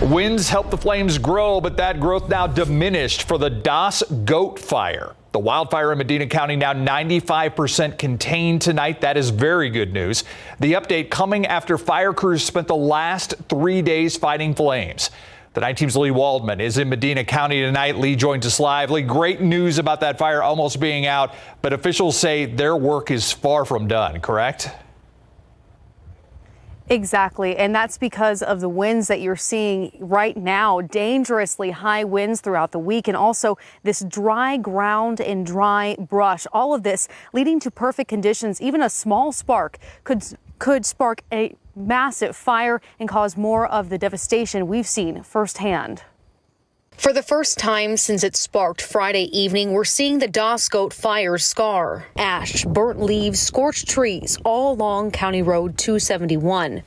Winds helped the flames grow, but that growth now diminished for the Das goat fire. The wildfire in Medina County now 95% contained tonight. That is very good news. The update coming after fire crews spent the last 3 days fighting flames. The night team's Lee Waldman is in Medina County tonight. Lee joins us live. Lee, great news about that fire almost being out, but officials say their work is far from done, correct? Exactly, and that's because of the winds that you're seeing right now, dangerously high winds throughout the week, and also this dry ground and dry brush. All of this leading to perfect conditions. Even a small spark could spark a massive fire and cause more of the devastation we've seen firsthand. For the first time since it sparked Friday evening, we're seeing the Das goat fire scar. Ash, burnt leaves, scorched trees all along County Road 271.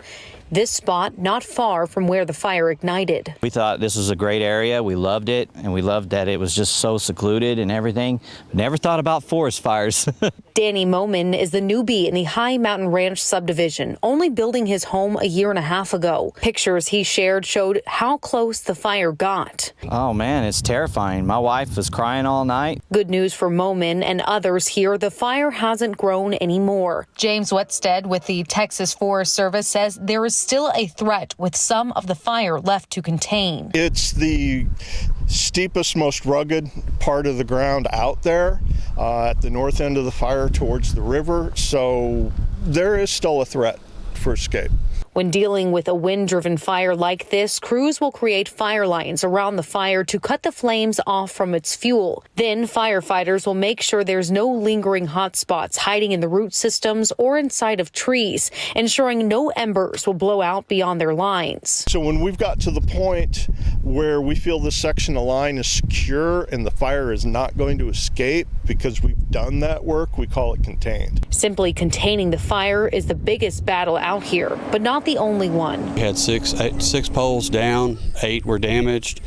This spot not far from where the fire ignited. We thought this was a great area. We loved it, and we loved that it was just so secluded and everything. Never thought about forest fires. Danny Moman is the newbie in the High Mountain Ranch subdivision, only building his home a year and a half ago. Pictures he shared showed how close the fire got. Oh man, it's terrifying. My wife was crying all night. Good news for Moman and others here, the fire hasn't grown anymore. James Wetstead with the Texas Forest Service says there is still a threat with some of the fire left to contain. It's the steepest, most rugged part of the ground out there at the north end of the fire towards the river, so there is still a threat for escape. When dealing with a wind-driven fire like this, crews will create fire lines around the fire to cut the flames off from its fuel. Then firefighters will make sure there's no lingering hot spots hiding in the root systems or inside of trees, ensuring no embers will blow out beyond their lines. So when we've got to the point where we feel this section of line is secure and the fire is not going to escape because we've done that work, we call it contained. Simply containing the fire is the biggest battle out here, but not the only one. We had six poles down, 8 were damaged.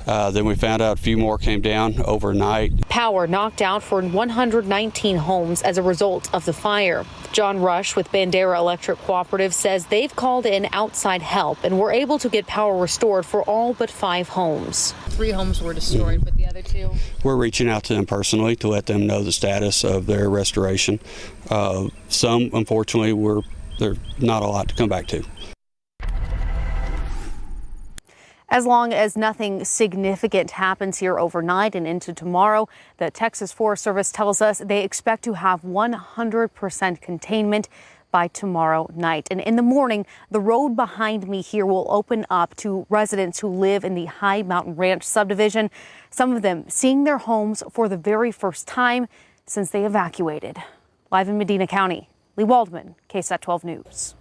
Then we found out a few more came down overnight. Power knocked out for 119 homes as a result of the fire. John Rush with Bandera Electric Cooperative says they've called in outside help and were able to get power restored for all but 5 homes. 3 homes were destroyed, but the other 2? We're reaching out to them personally to let them know the status of their restoration. Some, unfortunately, there's not a lot to come back to. As long as nothing significant happens here overnight and into tomorrow, the Texas Forest Service tells us they expect to have 100% containment by tomorrow night. And in the morning, the road behind me here will open up to residents who live in the High Mountain Ranch subdivision, some of them seeing their homes for the very first time since they evacuated. Live in Medina County, Lee Waldman, KSAT 12 News.